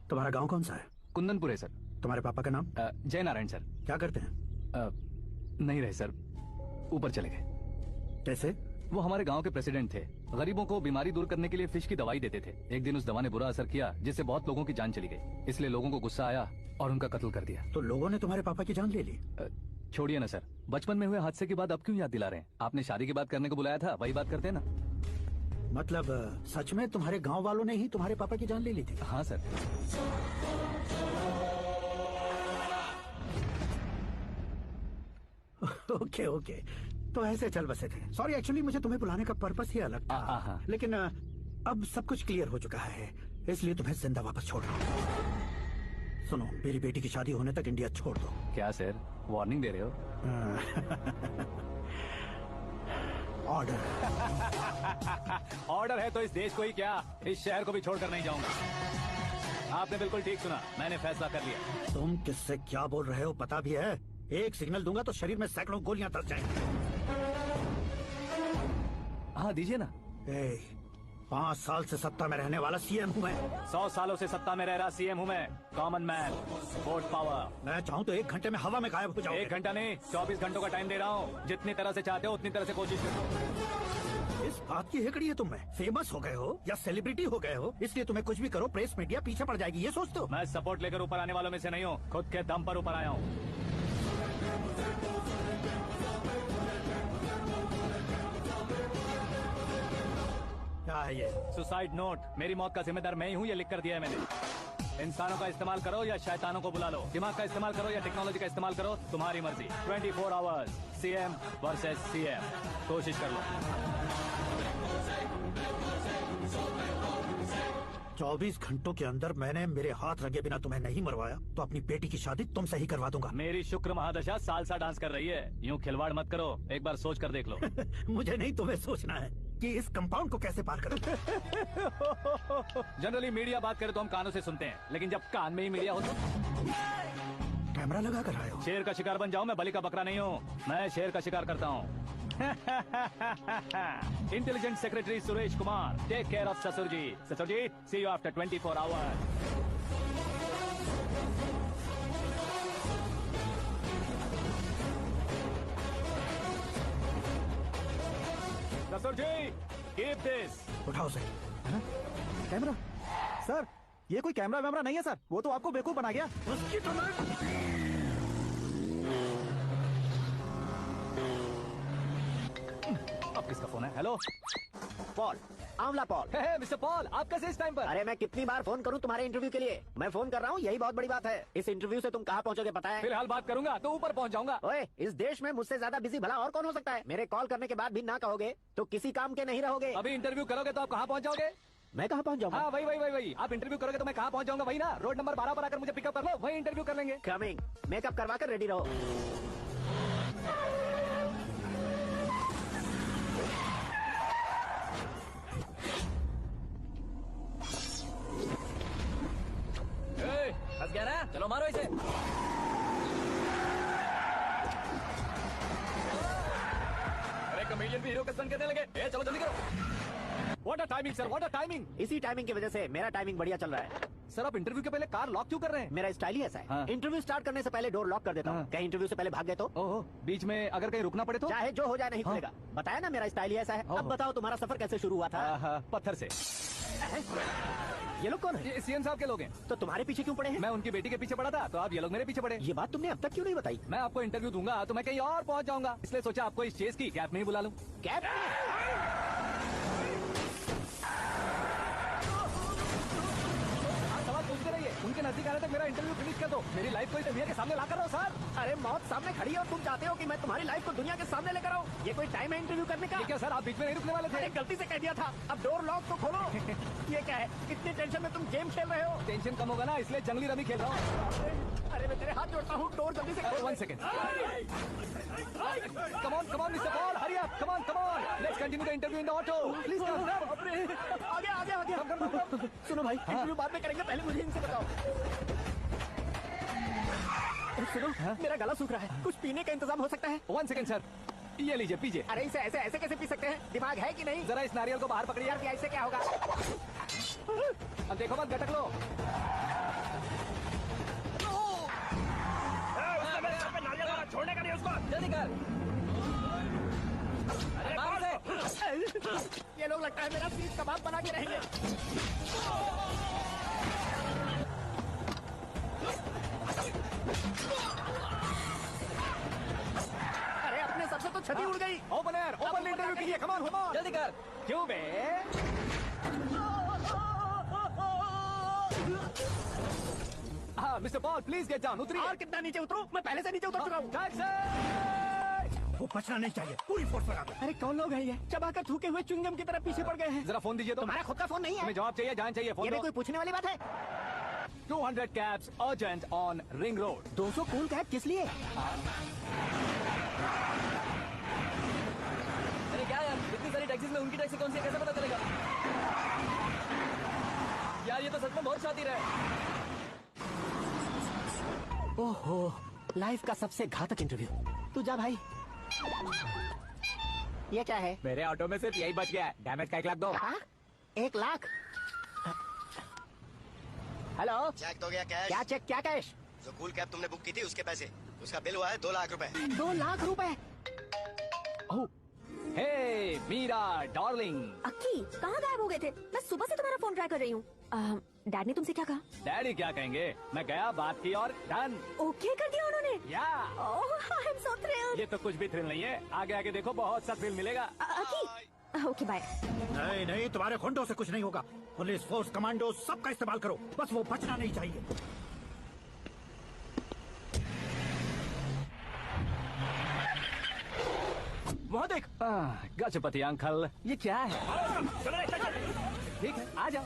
तुम्हारा गांव कौन सा है? कुंदनपुर है सर। तुम्हारे पापा का नाम? जय नारायण सर। क्या करते हैं? नहीं रहे सर, ऊपर चले गए। कैसे? वो हमारे गांव के प्रेसिडेंट थे। गरीबों को बीमारी दूर करने के लिए फिश की दवाई देते थे। एक दिन उस दवा ने बुरा असर किया, जिससे बहुत लोगों की जान चली गई। इसलिए लोगों को गुस्सा आया और उनका कत्ल कर दिया। तो लोगों ने तुम्हारे पापा की जान ले ली? छोड़िए ना सर, बचपन में हुए हादसे की बात अब क्यों याद दिला रहे हैं? आपने शादी की बात करने को बुलाया था, वही बात करते हैं ना। मतलब सच में तुम्हारे गांव वालों ने ही तुम्हारे पापा की जान ले ली थी? हाँ सर। ओके ओके, तो ऐसे चल बसे थे। सॉरी, एक्चुअली मुझे तुम्हें बुलाने का पर्पस ही अलग था। लेकिन अब सब कुछ क्लियर हो चुका है, इसलिए तुम्हें जिंदा वापस छोड़ रहा हूँ। सुनो, मेरी बेटी की शादी होने तक इंडिया छोड़ दो। क्या सर, वार्निंग दे रहे हो? ऑर्डर। ऑर्डर है तो इस देश को ही क्या, इस शहर को भी छोड़कर नहीं जाऊंगा। आपने बिल्कुल ठीक सुना, मैंने फैसला कर लिया। तुम किससे क्या बोल रहे हो पता भी है? एक सिग्नल दूंगा तो शरीर में सैकड़ों गोलियां तरस जाएंगी। हाँ दीजिए ना। 5 साल से सत्ता में रहने वाला सीएम हूँ मैं। 100 सालों से सत्ता में रह रहा सीएम हूँ मैं। Common man, vote power. मैं चाहूँ तो 1 घंटे में हवा में गायब हो जाऊँ। 1 घंटा नहीं, 24 घंटों का टाइम दे रहा हूँ। जितनी तरह से चाहते हो उतनी तरह से कोशिश करो। इस बात की हेकड़ी है तुम में? फेमस हो गए हो या सेलिब्रिटी हो गए हो, इसलिए तुम्हें कुछ भी करो प्रेस मीडिया पीछे पड़ जाएगी, ये सोचते हो? मैं सपोर्ट लेकर ऊपर आने वालों में से नहीं हूँ, खुद के दम पर ऊपर आया हूँ। क्या है ये? Suicide note. मेरी मौत का जिम्मेदार मैं ही हूँ, ये लिख कर दिया है मैंने। इंसानों का इस्तेमाल करो या शैतानों को बुला लो, दिमाग का इस्तेमाल करो या टेक्नोलॉजी का इस्तेमाल करो, तुम्हारी मर्जी। 24 आवर्स, सीएम वर्सेस सीएम। कोशिश कर लो। 24 घंटों के अंदर मैंने मेरे हाथ रंगे बिना तुम्हें नहीं मरवाया तो अपनी बेटी की शादी तुमसे ही करवा दूंगा। मेरी शुक्र महादशा सालसा डांस कर रही है, यूँ खिलवाड़ मत करो, एक बार सोच कर देख लो। मुझे नहीं, तुम्हें सोचना है कि इस कंपाउंड को कैसे पार करूं। जनरली मीडिया बात करे तो हम कानों से सुनते हैं, लेकिन जब कान में ही मीडिया हो तो कैमरा लगा कर आए हो। शेर का शिकार बन जाओ, मैं बलि का बकरा नहीं हूँ, मैं शेर का शिकार करता हूँ। Intelligent secretary Suresh Kumar, take care of ससुर जी। ससुर जी, सी यू आफ्टर 24 आवर्स। ससुर जी, कीप दिस। उठाओ से कैमरा। सर, ये कोई कैमरा वैमरा नहीं है सर, वो तो आपको बेवकूफ बना गया। उसकी तो मैं... अब किसका फोन है? हेलो पॉल, आंवला पॉल। मिस्टर पॉल, आप कैसे इस टाइम पर? अरे मैं कितनी बार फोन करूं तुम्हारे इंटरव्यू के लिए? मैं फोन कर रहा हूं, यही बहुत बड़ी बात है। इस इंटरव्यू से तुम कहां पहुंचोगे पता है? फिलहाल बात करूंगा तो ऊपर पहुंच जाऊंगा। ओए, इस देश में मुझसे ज्यादा बिजी भला और कौन हो सकता है? मेरे कॉल करने के बाद भी ना कहोगे तो किसी काम के नहीं रहोगे। अभी इंटरव्यू करोगे तो आप कहाँ पहुंच जाओगे? मैं कहाँ पहुंच जाऊंगा? हाँ वही। आप इंटरव्यू करोगे तो मैं कहाँ पहुंच जाऊंगा? वही ना, रोड नंबर 12 पर आकर मुझे पिकअप कर लो, वही इंटरव्यू कर लेंगे। कमिंग। मेकअप करवा कर रेडी रहो। फंस गया ना, चलो मारो इसे। अरे कमेडियन भी हीरो का स्टंट करने लगे। चलो जल्दी करो। What a timing sir, what a timing. इसी टाइमिंग की वजह से मेरा टाइमिंग बढ़िया चल रहा है। सर आप इंटरव्यू के पहले कार लॉक क्यों कर रहे हैं? मेरा स्टाइल ही ऐसा है। हाँ। इंटरव्यू स्टार्ट करने से पहले डोर लॉक कर देता हूँ। हाँ। कहीं इंटरव्यू से पहले भाग गए तो? ओहो, बीच में अगर कहीं रुकना पड़े तो? चाहे जो हो जाए नहीं हाँ। खुलेगा। बताया ना मेरा स्टाइल ही ऐसा है। अब बताओ तुम्हारा सफर कैसे शुरू हुआ था? पत्थर से। ये लोग कौन है? ये सीएम साहब के लोग हैं। तो तुम्हारे पीछे क्यों पड़े हैं? मैं उनकी बेटी के पीछे पड़ा था तो आप ये लोग मेरे पीछे पड़े। ये बात तुमने अब तक क्यों नहीं बताई? मैं आपको इंटरव्यू दूंगा तो मैं कहीं और पहुंच जाऊंगा, इसलिए सोचा आपको इस चेस की कैप में ही बुला लूं। कैप? सवाल पूछते रहिए, उनके नजदीक आने तक मेरा इंटरव्यू फिनिश कर दो। मेरी लाइफ को इस दुनिया के सामने ला कर रहो सर। अरे मौत सामने खड़ी है और तुम चाहते हो कि मैं तुम्हारी लाइफ को दुनिया के सामने लेकर आऊं? ये कोई टाइम है इंटरव्यू करने का? ये क्या सर, आप बीच में नहीं रुकने वाले थे? अरे गलती से कह दिया था। अब डोर लॉक तो खोलो। ये क्या है? इतनी टेंशन में तुम गेम खेल रहे हो? टेंशन कम होगा ना, इसलिए जंगली रमी खेल रहा हूँ। अरे मैं तेरे हाथ जोड़ता हूँ, डोर जल्दी से खोलो। 1 second. Come on, Mr. Paul, hurry up. Come on. Let's continue the interview in the auto. Please come. आगे। सुनो भाई, इंटरव्यू बाद में करेंगे, पहले मुझे इनसे बताओ। सुनो, मेरा गला सूख रहा है, कुछ पीने का इंतजाम हो सकता है? 1 सेकंड सर। ये लीजिए पीजिए। अरे इसे ऐसे ऐसे कैसे पी सकते हैं? दिमाग है कि नहीं? जरा इस नारियल को बाहर पकड़िए। यार इससे क्या होगा? अब देखो मत गटक लो। छोड़ने का नहीं उसको। जल्दी कर। ये लोग लगता है मेरा सीख कबाब बना के रहेंगे। अरे अपने सबसे तो छठी उड़ गई। ओपन एयर, ओपन इंटरव्यू कीजिए। कम ऑन, जल्दी कर। क्यों बे? हाँ mister Paul please get down. उतरिए। और कितना नीचे उतरूं? मैं पहले से नीचे उतर चुका हूँ। टैक्सी! वो बचना नहीं चाहिए, पूरी फोर्स लगा दो। अरे कौन लोग हैं ये? चबाकर थूके हुए च्युइंगम की तरह पीछे पड़ गए हैं। जरा फोन दीजिए तो। तुम्हारा खुद का फोन नहीं है? तुम्हें जवाब चाहिए, जान चाहिए, फोन ये भी दो। कोई पूछने वाली बात है? 200 cabs urgent on Ring Road. 200 cool cab किस लिए? अरे क्या यार, इतनी सारी टैक्सीज में उनकी टैक्सी कौन सी है कैसे पता चलेगा? यार ये तो सच में बहुत शातिर है। ओहो, लाइफ का सबसे घातक इंटरव्यू। तू जा भाई। ये क्या है? मेरे ऑटो में सिर्फ यही बच गया है। डैमेज का 1 लाख दो। हाँ? 1 लाख? हेलो, चेक तो गया कैश। क्या चेक क्या कैश? जो कूल कैब तुमने बुक की थी उसके पैसे, उसका बिल हुआ है 2 लाख रुपए। 2 लाख रुपए? ओह, हे मीरा डार्लिंग। अक्की कहाँ गायब हो गए थे? मैं सुबह से तुम्हारा फोन ट्राई कर रही हूँ। डैड ने तुमसे क्या कहा? डैडी क्या कहेंगे? मैं गया, बात की और डन। ओके कर दिया उन्होंने? या ओह आई एम सो थ्रिल्ड। ये तो कुछ भी थ्रिल नहीं है। आगे आगे देखो, बहुत सा थ्रिल मिलेगा। अक्की ओके बाय। नहीं नहीं, तुम्हारे खुंडों से कुछ नहीं होगा। पुलिस फोर्स, कमांडो, सबका इस्तेमाल करो, बस वो बचना नहीं चाहिए। वहाँ देख। गजपति अंकल, ये क्या है? ठीक है, आ जाओ।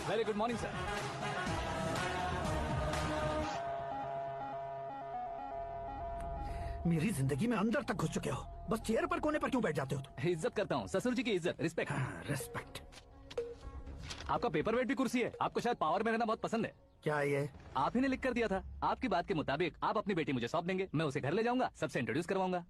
Very good morning sir. मेरी जिंदगी में अंदर तक घुस चुके हो, बस चेयर पर कोने पर क्यों बैठ जाते हो तुम? इज्जत करता हूँ, ससुर जी की इज्जत, रिस्पेक्ट। रिस्पेक्ट। आपका पेपर वेट भी कुर्सी है। आपको शायद पावर में रहना बहुत पसंद है। क्या ये? आप ही ने लिख कर दिया था। आपकी बात के मुताबिक आप अपनी बेटी मुझे सौंप देंगे, मैं उसे घर ले जाऊंगा, सबसे इंट्रोड्यूस करवाऊंगा।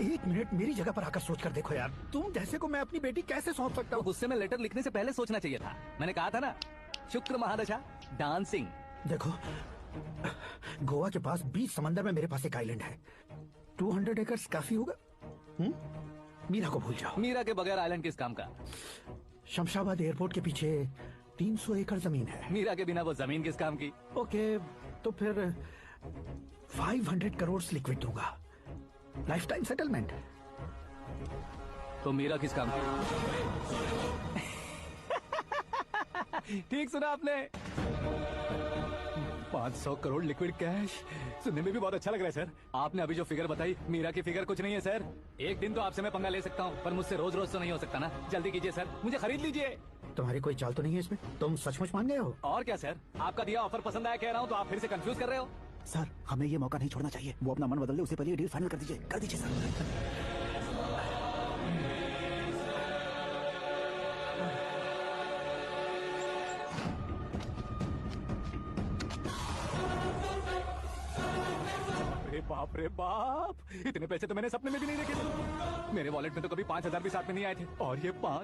1 मिनट मेरी जगह पर आकर सोच कर देखो यार, तुम जैसे को मैं अपनी बेटी कैसे सौंप सकता तो हूँ? गुस्से में लेटर लिखने से पहले सोचना चाहिए था। मैंने कहा था ना, शुक्र महादशा डांसिंग। देखो, गोवा के पास बीच समंदर में मेरे पास एक आइलैंड है। 200 एकर्स काफी होगा। मीरा को भूल जाओ। मीरा के बगैर आइलैंड किस काम का? शमशाबाद एयरपोर्ट के पीछे 300 एकड़ जमीन है। मीरा के बिना वो जमीन किस काम की? ओके, तो फिर 500 करोड़ लिक्विड दूंगा, लाइफ टाइम सेटलमेंट। तो मीरा किस काम की? ठीक सुना आपने, 500 करोड़ लिक्विड कैश। सुनने में भी बहुत अच्छा लग रहा है सर। आपने अभी जो फिगर बताई, मीरा की फिगर कुछ नहीं है सर। एक दिन तो आपसे मैं पंगा ले सकता हूँ, पर मुझसे रोज रोज तो नहीं हो सकता ना। जल्दी कीजिए सर, मुझे खरीद लीजिए। तुम्हारी कोई चाल तो नहीं है इसमें? तुम सचमुच मान गए हो? और क्या सर, आपका दिया ऑफर पसंद आया कह रहा हूँ, तो आप फिर से कंफ्यूज कर रहे हो। सर, हमें ये मौका नहीं छोड़ना चाहिए। वो अपना मन बदल ले, उससे पहले डील फाइनल कर दीजिए। कर दीजिए सर। अरे बाप रे बाप, इतने पैसे तो मैंने सपने में भी नहीं देखे थे। मेरे वॉलेट में तो कभी 5,000 भी साथ में नहीं आए थे, और ये 5